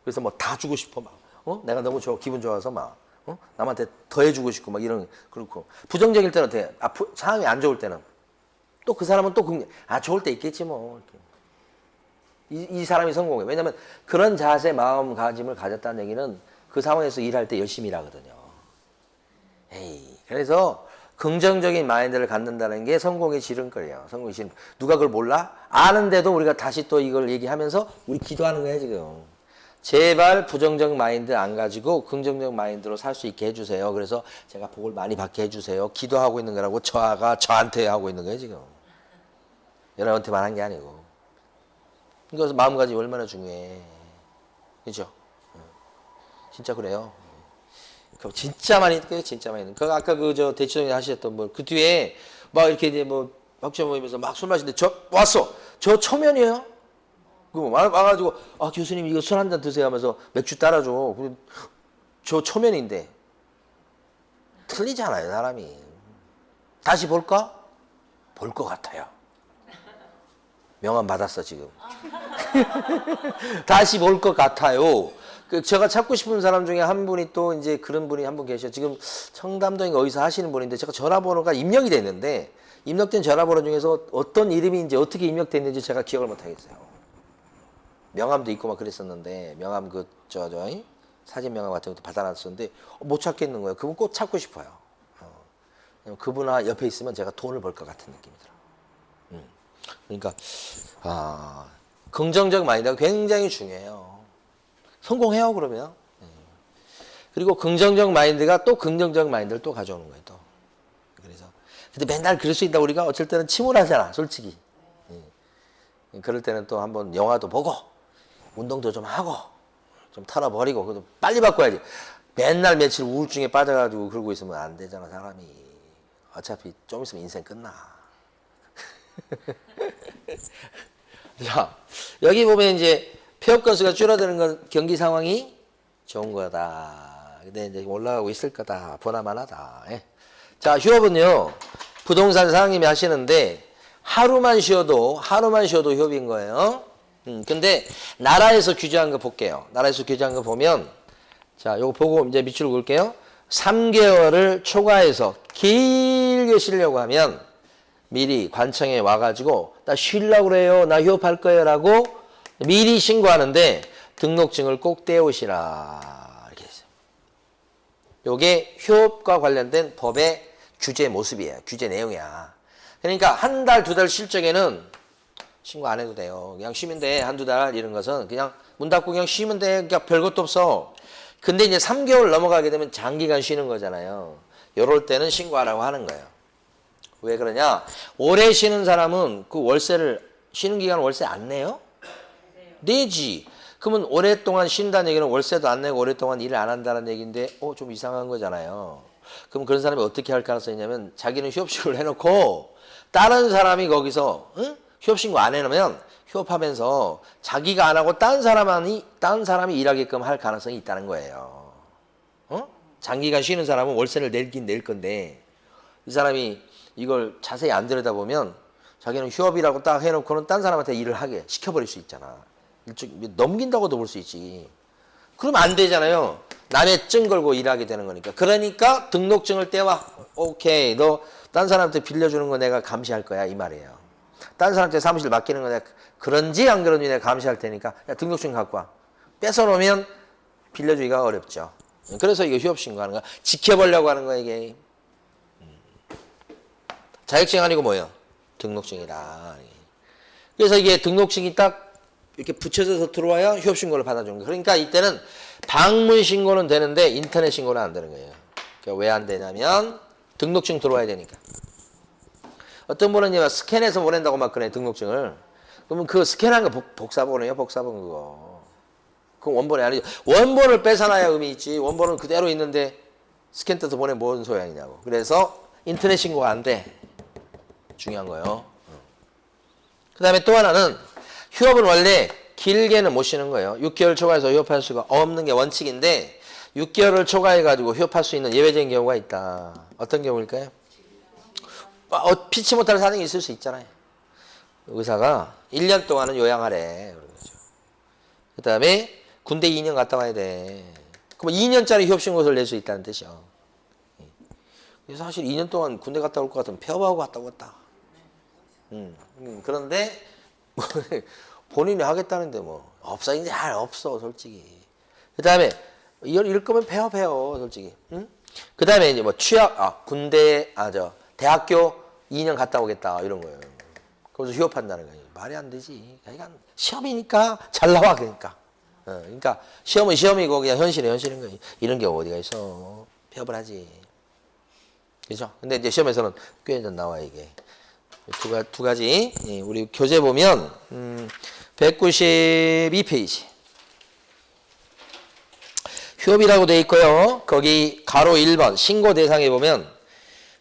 그래서 뭐 다 주고 싶어 막. 내가 너무 좋아 기분 좋아서 막. 남한테 더 해주고 싶고 막 이런 그렇고. 부정적일 때는 어떻게 해? 상황이 안 좋을 때는 또 그 사람은 또 좋을 때 있겠지 뭐. 이 사람이 성공해. 왜냐면 그런 자세 마음가짐을 가졌다는 얘기는 그 상황에서 일할 때 열심히 일하거든요. 그래서 긍정적인 마인드를 갖는다는 게 성공의 지름길이에요. 성공의 지름. 누가 그걸 몰라? 아는데도 우리가 다시 또 이걸 얘기하면서 우리 기도하는 거예요 지금. 제발 부정적 마인드 안 가지고 긍정적 마인드로 살 수 있게 해주세요. 그래서 제가 복을 많이 받게 해주세요. 기도하고 있는 거라고 저한테 하고 있는 거예요 지금. 여러분한테만 한 게 아니고. 그래서 마음가짐이 얼마나 중요해. 그죠? 진짜 그래요. 진짜 많이 느껴요, 진짜 많이. 아까 대치동에 하셨던 그 뒤에 막 이렇게 이제 학교 모임에서 막 술 마시는데 왔어. 저 초면이에요. 와가지고, 교수님 이거 술 한 잔 드세요 하면서 맥주 따라줘. 저 초면인데. 틀리잖아요, 사람이. 다시 볼까? 볼 것 같아요. 명함 받았어, 지금. 다시 볼 것 같아요. 제가 찾고 싶은 사람 중에 한 분이 또 이제 그런 분이 한 분 계셔. 지금 청담동인가 어디서 하시는 분인데 제가 전화번호가 입력이 됐는데 입력된 전화번호 중에서 어떤 이름이 이제 어떻게 입력됐는지 제가 기억을 못 하겠어요. 명함도 있고 막 그랬었는데 명함 사진 명함 같은 것도 받아놨었는데 못 찾겠는 거예요. 그분 꼭 찾고 싶어요. 그분 옆에 있으면 제가 돈을 벌 것 같은 느낌이 들어요. 그러니까 긍정적 마인드가 굉장히 중요해요. 성공해요 그러면. 그리고 긍정적 마인드가 또 긍정적 마인드를 또 가져오는 거예요 또. 그래서 근데 맨날 그럴 수 있다 우리가 어쩔 때는 침울하잖아 솔직히. 그럴 때는 또 한번 영화도 보고 운동도 좀 하고 좀 털어버리고 그래도 빨리 바꿔야지. 맨날 며칠 우울증에 빠져가지고 그러고 있으면 안 되잖아 사람이. 어차피 좀 있으면 인생 끝나. 자, 여기 보면 이제 폐업 건수가 줄어드는 건 경기 상황이 좋은 거다. 근데 이제 올라가고 있을 거다. 보나마나다. 자, 휴업은요. 부동산 사장님이 하시는데 하루만 쉬어도 휴업인 거예요. 근데 나라에서 규정한 거 볼게요. 나라에서 규정한 거 보면 자, 요거 보고 이제 밑줄을 그을게요. 3개월을 초과해서 길게 쉬려고 하면 미리 관청에 와가지고 나 쉬려고 그래요. 나 휴업할 거예요. 라고 미리 신고하는데 등록증을 꼭 떼오시라. 이렇게 했어요. 요게 휴업과 관련된 법의 규제 모습이에요. 규제 내용이야. 그러니까 한 달, 두 달 쉴 적에는 신고 안 해도 돼요. 그냥 쉬면 돼. 한두 달 이런 것은 그냥 문 닫고 그냥 쉬면 돼. 그냥 별것도 없어. 근데 이제 3개월 넘어가게 되면 장기간 쉬는 거잖아요. 요럴 때는 신고하라고 하는 거예요. 왜 그러냐? 오래 쉬는 사람은 그 월세를 쉬는 기간 월세 안 내요? 내지. 그러면 오랫동안 쉰다는 얘기는 월세도 안 내고 오랫동안 일을 안 한다는 얘기인데 좀 이상한 거잖아요. 그럼 그런 사람이 어떻게 할 가능성이 있냐면 자기는 휴업신고를 해놓고 다른 사람이 거기서 휴업신고 안 해놓으면 휴업하면서 자기가 안 하고 다른 사람이 일하게끔 할 가능성이 있다는 거예요. 장기간 쉬는 사람은 월세를 내긴 낼 건데 이 사람이 이걸 자세히 안 들여다보면 자기는 휴업이라고 딱 해놓고는 딴 사람한테 일을 하게 시켜버릴 수 있잖아. 넘긴다고도 볼 수 있지. 그러면 안 되잖아요. 남의 증 걸고 일하게 되는 거니까. 그러니까 등록증을 떼와. 오케이. 너 딴 사람한테 빌려주는 거 내가 감시할 거야. 이 말이에요. 딴 사람한테 사무실 맡기는 거 내가 그런지 안 그런지 내가 감시할 테니까 야, 등록증 갖고 와. 뺏어놓으면 빌려주기가 어렵죠. 그래서 이거 휴업신고하는 거야. 지켜보려고 하는 거야 이게. 자격증 아니고 뭐예요? 등록증이다. 그래서 이게 등록증이 딱 이렇게 붙여져서 들어와야 휴업신고를 받아주는 거예요. 그러니까 이때는 방문 신고는 되는데 인터넷 신고는 안 되는 거예요. 그러니까 왜 안 되냐면 등록증 들어와야 되니까. 어떤 분은 이제 스캔해서 보낸다고 막 그래 등록증을. 그러면 그 스캔한 거 복사본이에요. 복사본 그거. 그건 원본이 아니죠. 원본을 뺏어놔야 의미 있지. 원본은 그대로 있는데 스캔 떼서 보내 뭔 소용이냐고. 그래서 인터넷 신고가 안 돼. 중요한 거예요. 그 다음에 또 하나는 휴업은 원래 길게는 못 쉬는 거예요. 6개월 초과해서 휴업할 수가 없는 게 원칙인데 6개월을 초과해가지고 휴업할 수 있는 예외적인 경우가 있다. 어떤 경우일까요? 피치 못할 사정이 있을 수 있잖아요. 의사가 1년 동안은 요양하래. 그 다음에 군대 2년 갔다 와야 돼. 그럼 2년짜리 휴업신고서를 낼 수 있다는 뜻이요. 사실 2년 동안 군대 갔다 올 것 같으면 폐업하고 갔다 오겠다. 그런데 본인이 하겠다는데 뭐 없어. 이제 잘 없어 솔직히. 그 다음에 이럴 거면 폐업해요 솔직히. 그 다음에 이제 뭐 군대 대학교 2년 갔다 오겠다 이런 거예요. 거기서 휴업한다는 거예요. 말이 안 되지. 그러니까 시험이니까 잘 나와 그러니까. 그러니까 시험은 시험이고 그냥 현실은 현실인 거예요. 이런 경우 어디가 있어. 폐업을 하지. 그죠? 근데 이제 시험에서는 꽤 나와 이게. 두 가지. 우리 교재 보면 192페이지. 휴업이라고 돼 있고요. 거기 가로 1번 신고 대상에 보면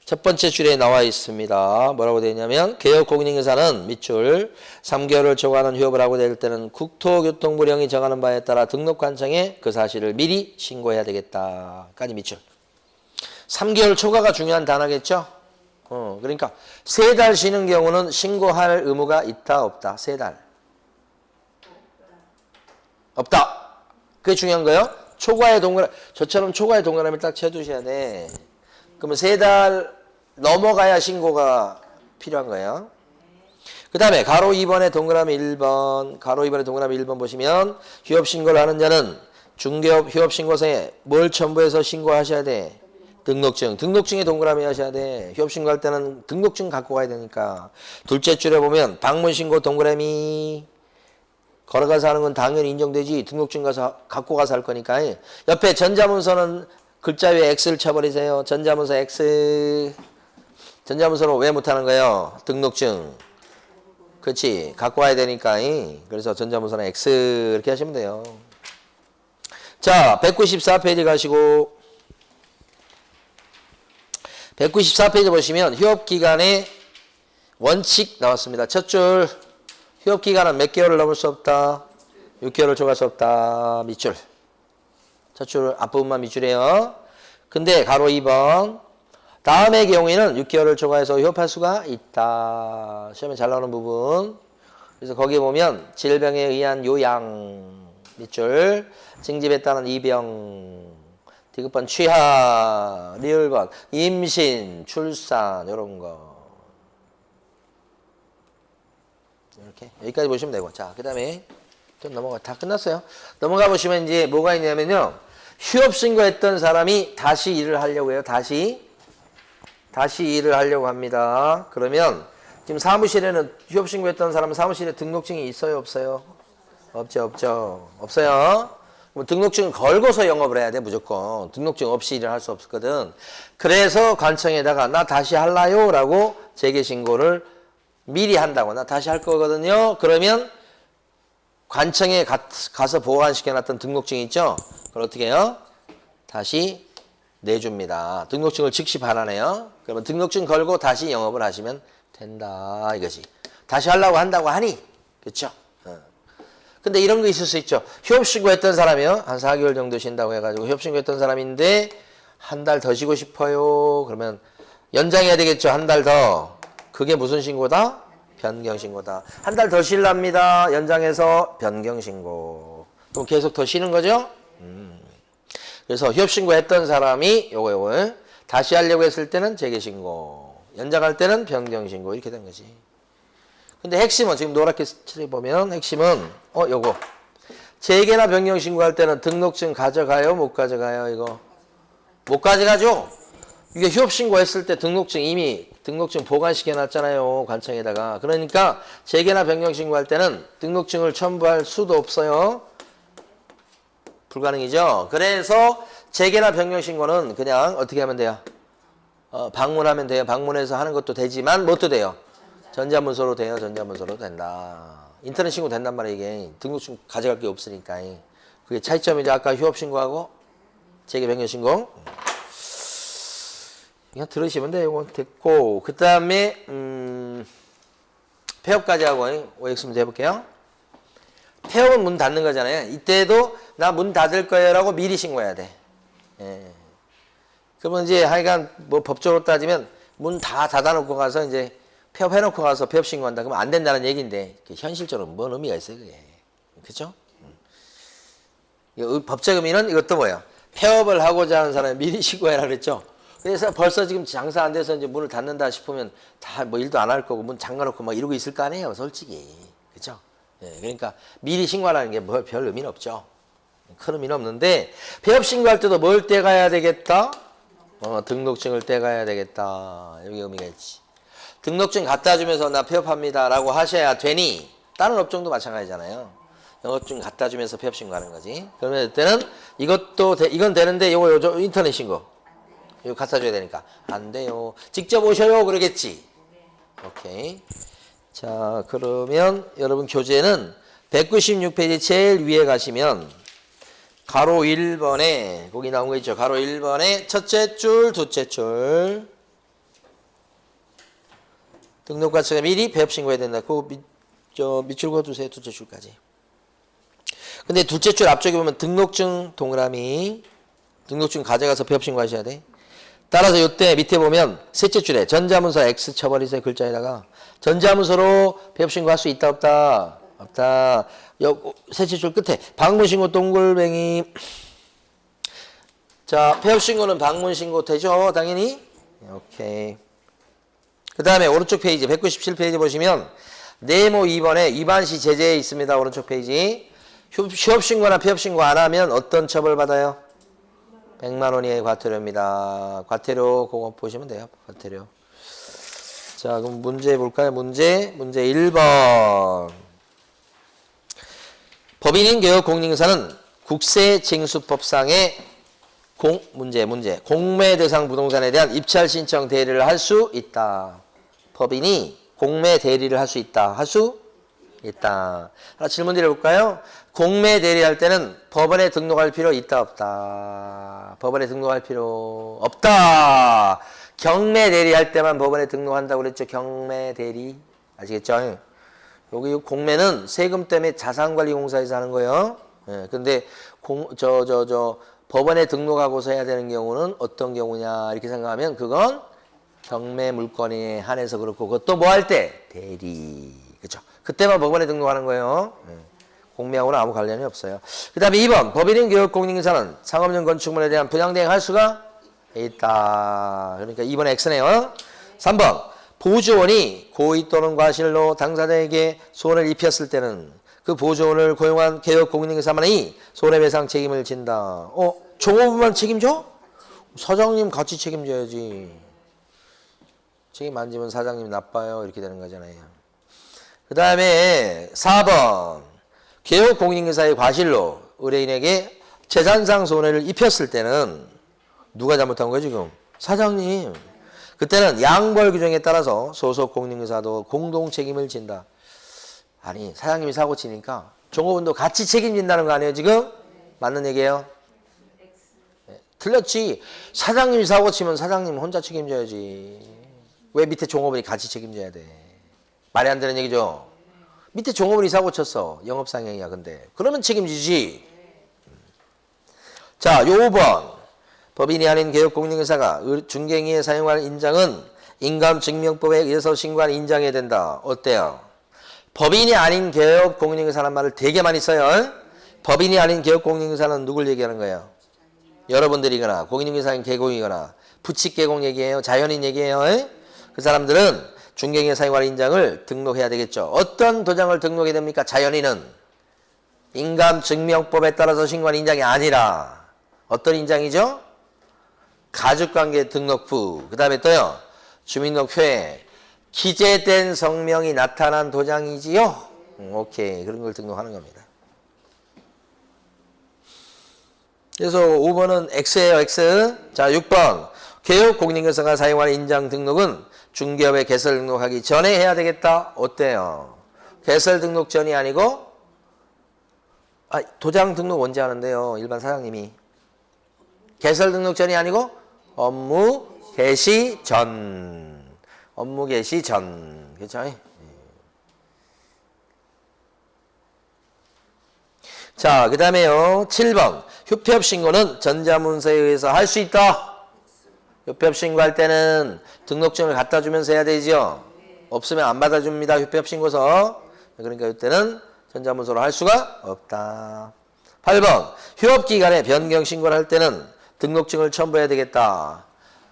첫 번째 줄에 나와 있습니다. 뭐라고 되어 있냐면 개업공인인사는 밑줄 3개월을 초과하는 휴업을 하고 될 때는 국토교통부령이 정하는 바에 따라 등록관청에 그 사실을 미리 신고해야 되겠다. 까지 밑줄. 3개월 초과가 중요한 단어겠죠? 그러니까 3달 쉬는 경우는 신고할 의무가 있다 없다. 3달. 없다. 그게 중요한 거예요. 초과의 동그라미, 저처럼 초과의 동그라미를 딱 쳐두셔야 돼. 그러면 3달 넘어가야 신고가 필요한 거예요. 그 다음에 가로 2번에 동그라미 1번, 가로 2번에 동그라미 1번 보시면 휴업신고를 하는 자는 중개업 휴업신고서에 뭘 첨부해서 신고하셔야 돼? 등록증. 등록증에 동그라미 하셔야 돼. 휴업신고할 때는 등록증 갖고 가야 되니까. 둘째 줄에 보면 방문신고 동그라미. 걸어가서 하는 건 당연히 인정되지. 등록증 갖고 가서 할 거니까. 옆에 전자문서는 글자 위에 X를 쳐버리세요. 전자문서 X. 전자문서는 왜 못하는 거예요? 등록증. 그렇지. 갖고 와야 되니까. 그래서 전자문서는 X 이렇게 하시면 돼요. 자, 194페이지 가시고 194페이지 보시면 휴업기간의 원칙 나왔습니다. 첫 줄 휴업기간은 몇 개월을 넘을 수 없다. 6개월을 초과할 수 없다. 밑줄. 첫 줄 앞부분만 밑줄이에요. 근데 가로 2번 다음의 경우에는 6개월을 초과해서 휴업할 수가 있다. 시험에 잘 나오는 부분. 그래서 거기 보면 질병에 의한 요양 밑줄 징집에 따른 입영 디귿번 취하, 리을번, 임신, 출산 이런 거 이렇게 여기까지 보시면 되고 자 그 다음에 또 넘어가 다 끝났어요. 넘어가 보시면 이제 뭐가 있냐면요 휴업 신고했던 사람이 다시 일을 하려고 해요. 다시 일을 하려고 합니다. 그러면 지금 사무실에는 휴업 신고했던 사람은 사무실에 등록증이 있어요 없어요? 없죠. 없어요. 등록증 걸고서 영업을 해야 돼 무조건. 등록증 없이 일을 할 수 없거든. 그래서 관청에다가 나 다시 할라요 라고 재개신고를 미리 한다고. 나 다시 할 거거든요. 그러면 관청에 가서 보관시켜놨던 등록증 있죠? 그걸 어떻게 해요? 다시 내줍니다. 등록증을 즉시 반환해요. 그러면 등록증 걸고 다시 영업을 하시면 된다 이거지. 다시 하려고 한다고 하니 그렇죠? 근데 이런 거 있을 수 있죠. 휴업신고했던 사람이요. 한 4개월 정도 쉰다고 해가지고 휴업신고했던 사람인데 한 달 더 쉬고 싶어요. 그러면 연장해야 되겠죠. 한 달 더. 그게 무슨 신고다? 변경신고다. 한 달 더 쉴랍니다. 연장해서 변경신고. 그럼 계속 더 쉬는 거죠? 그래서 휴업신고했던 사람이 요거 다시 하려고 했을 때는 재개신고, 연장할 때는 변경신고 이렇게 된 거지. 근데 핵심은 지금 노랗게 칠해 보면 핵심은 요거 재개나 변경신고할 때는 등록증 가져가요? 못 가져가요? 이거 못 가져가죠? 이게 휴업신고했을 때 이미 등록증 보관시켜 놨잖아요. 관청에다가. 그러니까 재개나 변경신고할 때는 등록증을 첨부할 수도 없어요. 불가능이죠. 그래서 재개나 변경신고는 그냥 어떻게 하면 돼요? 방문하면 돼요. 방문해서 하는 것도 되지만 뭣도 돼요? 전자문서로 돼요. 전자문서로 된다. 인터넷 신고 된단 말이에요. 이게 등록증 가져갈 게 없으니까. 그게 차이점이죠. 아까 휴업신고하고 재개 변경신고. 그냥 들으시면 돼요. 이거 됐고 그 다음에 폐업까지 하고 OX 문제 해볼게요. 폐업은 문 닫는 거잖아요. 이때도 나 문 닫을 거예요 라고 미리 신고해야 돼. 그러면 이제 하여간 뭐 법적으로 따지면 문 다 닫아놓고 가서 이제 폐업해놓고 가서 폐업 신고한다. 그러면 안 된다는 얘기인데 현실적으로 뭔 의미가 있어요 그게. 그쵸? 법적 의미는 이것도 뭐예요? 폐업을 하고자 하는 사람이 미리 신고해라 그랬죠. 그래서 벌써 지금 장사 안 돼서 이제 문을 닫는다 싶으면 다 뭐 일도 안 할 거고 문 잠가놓고 막 이러고 있을 거 아니에요, 솔직히. 그죠? 그러니까 미리 신고하라는 게 뭐 별 의미는 없죠. 큰 의미는 없는데 폐업 신고할 때도 뭘 떼가야 되겠다? 등록증을 떼가야 되겠다. 여기 의미가 있지. 등록증 갖다 주면서 나 폐업합니다 라고 하셔야 되니 다른 업종도 마찬가지잖아요. 영업증 갖다 주면서 폐업 신고하는 거지. 그러면 그때는 이건 되는데 요거 인터넷 신고. 이거 갖다 줘야 되니까 안 돼요. 직접 오셔요 그러겠지. 오케이. 자, 그러면 여러분 교재는 196페이지 제일 위에 가시면 가로 1번에 거기 나온 거 있죠. 가로 1번에 첫째 줄, 둘째 줄. 등록과처가 미리 폐업 신고해야 된다. 그거 밑줄 그어두세요. 둘째 줄까지. 근데 둘째 줄 앞쪽에 보면 등록증 동그라미. 등록증 가져가서 폐업 신고하셔야 돼. 따라서 이때 밑에 보면 셋째 줄에 전자문서 X 쳐버리세요. 글자에다가. 전자문서로 폐업 신고할 수 있다 없다? 없다. 셋째 줄 끝에 방문신고 동글뱅이. 자, 폐업 신고는 방문신고 되죠? 당연히. 오케이. 그 다음에 오른쪽 페이지 197페이지 보시면 네모 2번에 위반시 제재에 있습니다. 오른쪽 페이지. 휴업신고나 폐업신고 안 하면 어떤 처벌 받아요? 100만 원 이하의 과태료입니다. 과태료 그거 보시면 돼요. 과태료. 자, 그럼 문제 볼까요? 문제 1번. 법인인 개업 공인인사는 국세징수법상의 문제 공매 대상 부동산에 대한 입찰 신청 대리를 할 수 있다. 법인이 공매 대리를 할 수 있다. 할 수 있다. 하나 질문 드려볼까요? 공매 대리할 때는 법원에 등록할 필요 있다 없다? 법원에 등록할 필요 없다. 경매 대리할 때만 법원에 등록한다고 그랬죠. 경매 대리 아시겠죠? 여기 공매는 세금 때문에 자산관리공사에서 하는 거예요. 근데 법원에 등록하고서 해야 되는 경우는 어떤 경우냐 이렇게 생각하면 그건 경매 물건에 한해서 그렇고 그것도 뭐 할 때? 대리. 그렇죠? 그때만 법원에 등록하는 거예요. 공매하고는 아무 관련이 없어요. 그 다음에 2번 법인인 교육공인인사는 상업용 건축물에 대한 분양대행 할 수가 있다. 그러니까 2번에 X네요. 3번 보조원이 고의 또는 과실로 당사자에게 손해를 입혔을 때는 그 보조원을 고용한 개업공인인사만이 손해배상 책임을 진다. 종업원만 책임져? 사장님 같이 책임져야지. 책임 안 지면 사장님 나빠요. 이렇게 되는 거잖아요. 그 다음에 4번 개업공인인사의 과실로 의뢰인에게 재산상 손해를 입혔을 때는 누가 잘못한 거예요 지금? 사장님. 그때는 양벌 규정에 따라서 소속 공인중개사도 공동 책임을 진다. 아니 사장님이 사고 치니까 종업원도 같이 책임진다는 거 아니에요 지금? 맞는 얘기예요? 네, 틀렸지. 사장님이 사고 치면 사장님 혼자 책임져야지. 왜 밑에 종업원이 같이 책임져야 돼? 말이 안 되는 얘기죠. 밑에 종업원이 사고 쳤어. 영업상행이야 근데. 그러면 책임지지. 자, 요 5번. 법인이 아닌 개업공인중개사가 중개행위에 사용할 인장은 인감증명법에 의해서 신고한 인장해야 된다. 어때요? 법인이 아닌 개업공인중개사라는 말을 되게 많이 써요. 법인이 아닌 개업공인중개사는 누굴 얘기하는 거예요? 여러분들이거나 공인중개사인 개공이거나 부칙개공 얘기예요. 자연인 얘기예요. 그 사람들은 중개행위에 사용할 인장을 등록해야 되겠죠. 어떤 도장을 등록해야 됩니까? 자연인은 인감증명법에 따라서 신고한 인장이 아니라 어떤 인장이죠? 가족관계 등록부, 그 다음에 또요 주민등록표에 기재된 성명이 나타난 도장이지요. 오케이, 그런 걸 등록하는 겁니다. 그래서 5번은 X예요, X. 자, 6번 개업공인중개사가 사용하는 인장 등록은 중개업에 개설 등록하기 전에 해야 되겠다. 어때요? 개설 등록 전이 아니고 도장 등록 언제 하는데요? 일반 사장님이. 개설 등록 전이 아니고 업무 개시 전. 업무 개시 전. 그렇죠? 자, 그 다음에요. 7번. 휴폐업신고는 전자문서에 의해서 할 수 있다. 휴폐업신고할 때는 등록증을 갖다 주면서 해야 되죠. 없으면 안 받아줍니다. 휴폐업신고서. 그러니까 이때는 전자문서로 할 수가 없다. 8번. 휴업기간에 변경신고를 할 때는 등록증을 첨부해야 되겠다.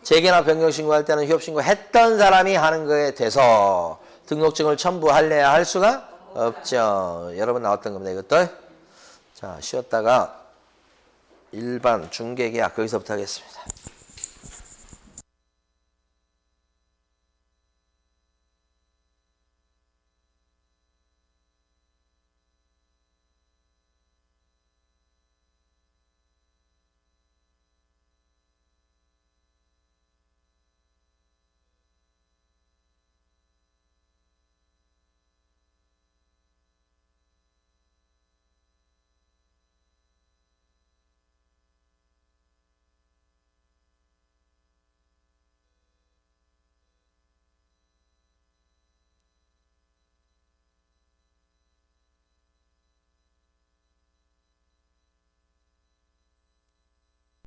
재개나 변경신고할 때는 휴업신고 했던 사람이 하는 거에 대해서 등록증을 첨부할래야 할 수가 없죠. 여러 번 나왔던 겁니다. 이것들. 자, 쉬었다가 일반 중개계약 거기서부터 하겠습니다.